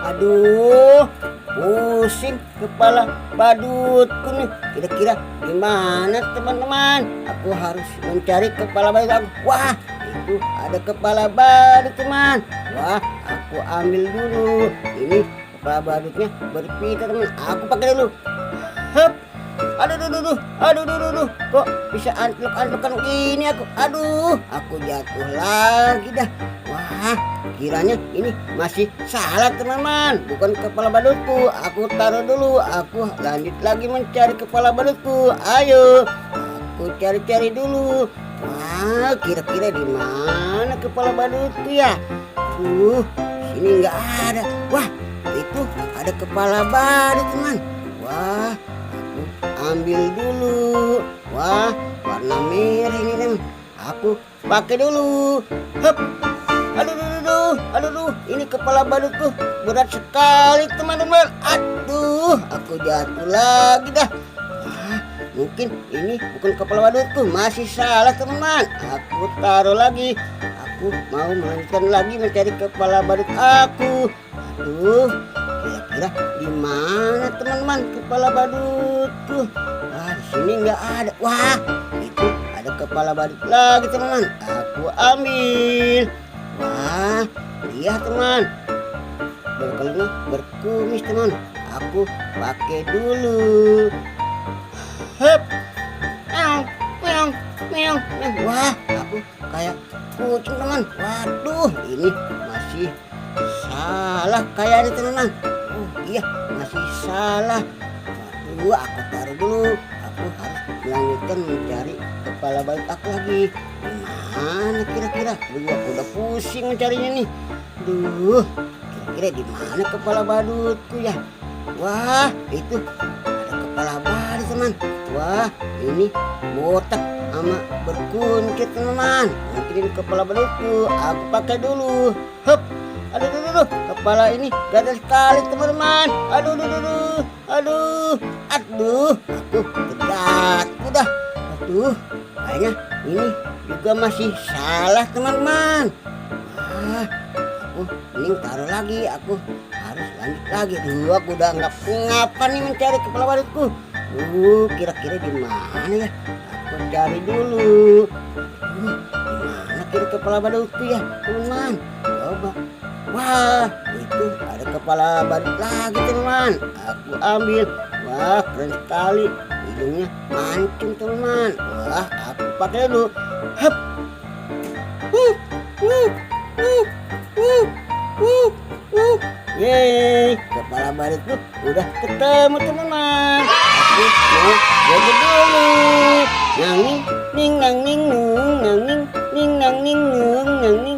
Aduh, pusing kepala badutku nih. Kira-kira gimana teman-teman? Aku harus mencari kepala badut aku. Wah, itu ada kepala badut teman. Wah, aku ambil dulu. Ini kepala badutnya berpita teman. Aku pakai dulu. Hup. Aduh, kok bisa antluk-antlukan gini aku? Aduh, aku jatuh lagi dah. Wah, kiranya ini masih salah teman-teman, bukan kepala badutku. Aku taruh dulu, aku lanjut lagi mencari kepala badutku. Ayo, aku cari-cari dulu. Wah, kira-kira di mana kepala badutku ya? Sini nggak ada. Wah, itu ada kepala badut teman. Wah, ambil dulu. Wah, warna merah ini teman. Aku pakai dulu. Hup. Aduh, ini kepala badutku berat sekali teman-teman. Aduh, aku jatuh lagi dah. Wah, mungkin ini bukan kepala badutku, masih salah teman-teman. Aku taruh lagi. Aku mau melanjutkan lagi mencari kepala badut aku. Aduh, kira-kira di mana teman-teman kepala badutku? Wah, di sini nggak ada. Wah, itu ada kepala badut lagi teman-teman. Aku ambil. Wah, lihat teman, berkelima berkumis teman. Aku pakai dulu. Hup, meong. Wah, aku kayak kucing teman. Waduh, ini masih salah kayaknya teman-teman. Iya, masih salah. Waduh, aku taruh dulu. Aku harus melanjutkan mencari kepala badut aku lagi. Mana kira-kira? Aduh, aku udah pusing mencarinya nih. Duh, kira-kira di mana kepala badutku ya? Wah, itu ada kepala badut teman. Wah, ini botak sama berkuntit teman. Mungkin ini kepala badutku. Aku pakai dulu. Hup. Aduh, kepala ini gatal sekali teman-teman. Aduh, aku jatuh dah. Aduh, kayaknya ini juga masih salah teman-teman. Wah, aku mending taruh lagi. Aku harus lanjut lagi. Aku udah nggak ngapa nih mencari kepala badutku. Kira-kira di mana ya? Aku cari dulu. Di mana kira kepala badutku ya teman-teman? Coba. Wah, itu ada kepala badut lagi teman-teman. Aku ambil. Wah, keren sekali. Hidungnya mancung teman-teman. Wah, aku pakai dulu. Hup. Yeay, kepala badutku udah ketemu teman-teman. Aku mau joget dulu. Nang ning nung, nang ning